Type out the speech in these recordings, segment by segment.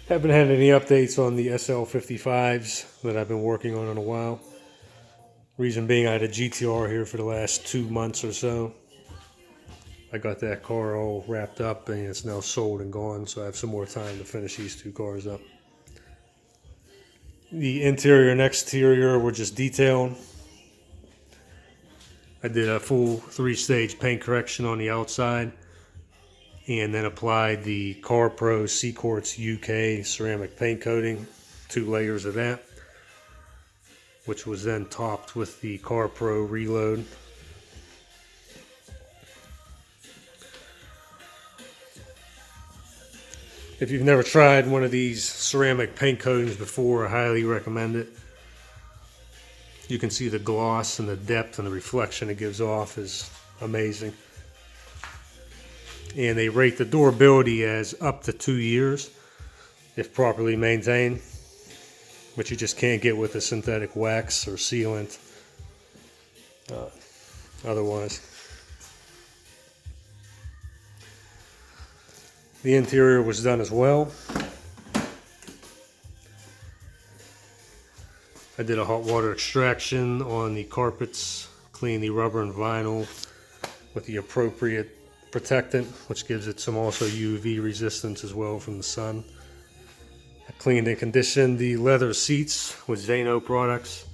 Haven't had any updates on the SL55s that I've been working on in a while. Reason being, I had a GTR here for the last 2 months or so. I got that car all wrapped up and it's now sold and gone, so I have some more time to finish these two cars up. The interior and exterior were just detailed. I did a full 3-stage paint correction on the outside and then applied the Car Pro Seaquartz UK ceramic paint coating, 2 layers of that, which was then topped with the Car Pro Reload. If you've never tried one of these ceramic paint coatings before, I highly recommend it. You can see the gloss and the depth and the reflection it gives off is amazing. And they rate the durability as up to 2 years if properly maintained, which you just can't get with a synthetic wax or sealant otherwise. The interior was done as well. I did a hot water extraction on the carpets, cleaned the rubber and vinyl with the appropriate protectant, which gives it some also UV resistance as well from the sun. I cleaned and conditioned the leather seats with Dyno products.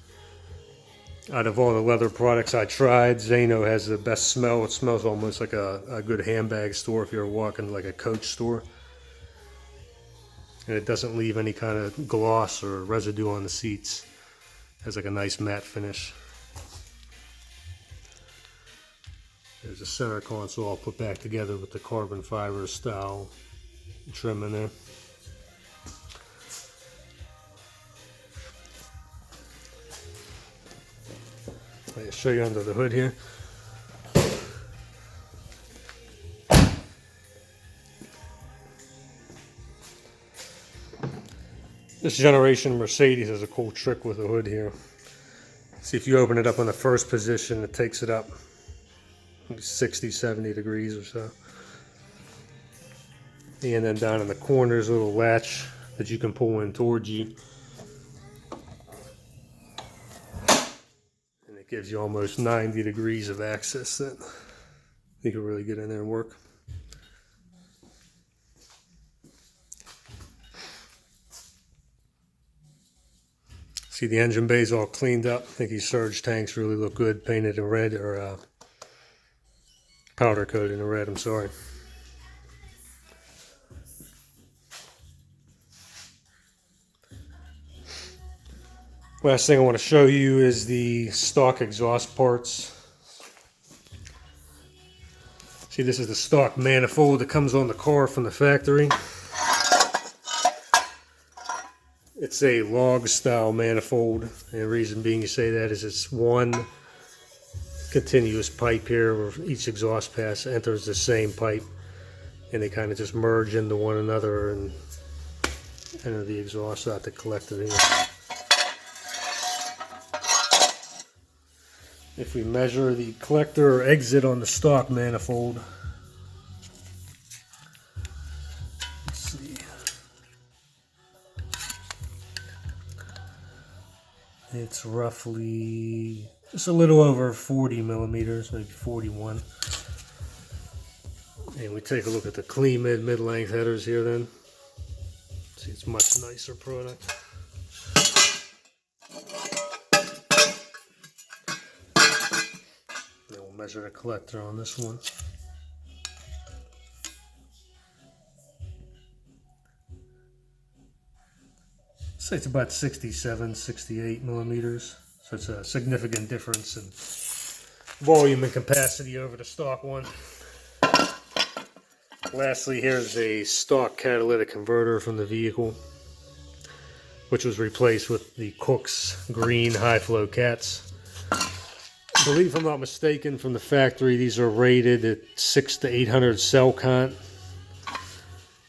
Out of all the leather products I tried, Dyno has the best smell. It smells almost like a good handbag store if you're walking like a Coach store. And it doesn't leave any kind of gloss or residue on the seats. It has like a nice matte finish. There's a center console all put back together with the carbon fiber style trim in there. I'll show you under the hood here. This generation Mercedes has a cool trick with the hood here. See, if you open it up in the first position, it takes it up 60, 70 degrees or so. And then down in the corners, a little latch that you can pull in towards you. And it gives you almost 90 degrees of access that you can really get in there and work. See, the engine bay is all cleaned up. I think these surge tanks really look good, painted in red, or powder coated in red, I'm sorry. Last thing I want to show you is the stock exhaust parts. See, this is the stock manifold that comes on the car from the factory. It's a log style manifold, and the reason being you say that is it's one continuous pipe here where each exhaust pass enters the same pipe, and they kind of just merge into one another and enter the exhaust out the collector here. If we measure the collector or exit on the stock manifold, let's see, it's roughly just a little over 40 millimeters, maybe 41. And we take a look at the clean mid-length headers here then. See, it's much nicer product. Then we'll measure the collector on this one. Say it's about 67, 68 millimeters. So it's a significant difference in volume and capacity over the stock one. Lastly, here's a stock catalytic converter from the vehicle, which was replaced with the Cook's green high flow cats. I believe, if I'm not mistaken, from the factory, these are rated at 600 to 800 cell count,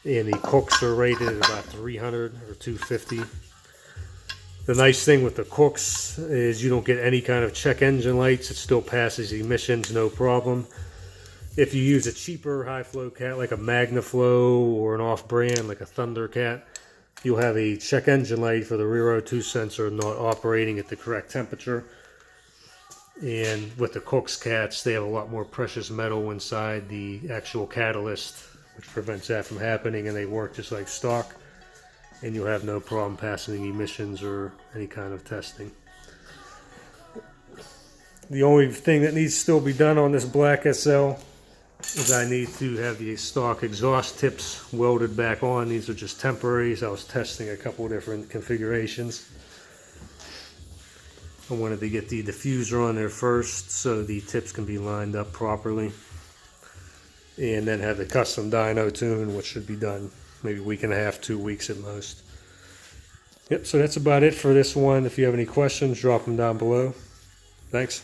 and the Cooks are rated at about 300 or 250. The nice thing with the Cooks is you don't get any kind of check engine lights. It still passes emissions, no problem. If you use a cheaper high flow cat like a MagnaFlow or an off brand like a Thundercat, You'll have a check engine light for the rear O2 sensor not operating at the correct temperature. And with the Cook's cats, they have a lot more precious metal inside the actual catalyst, which prevents that from happening, and they work just like stock. And you'll have no problem passing emissions or any kind of testing. The only thing that needs to still be done on this black SL is I need to have the stock exhaust tips welded back on. These are just temporary, so I was testing a couple different configurations. I wanted to get the diffuser on there first so the tips can be lined up properly. And then have the custom dyno tune, which should be done maybe a week and a half, 2 weeks at most. Yep, so that's about it for this one. If you have any questions, drop them down below. Thanks.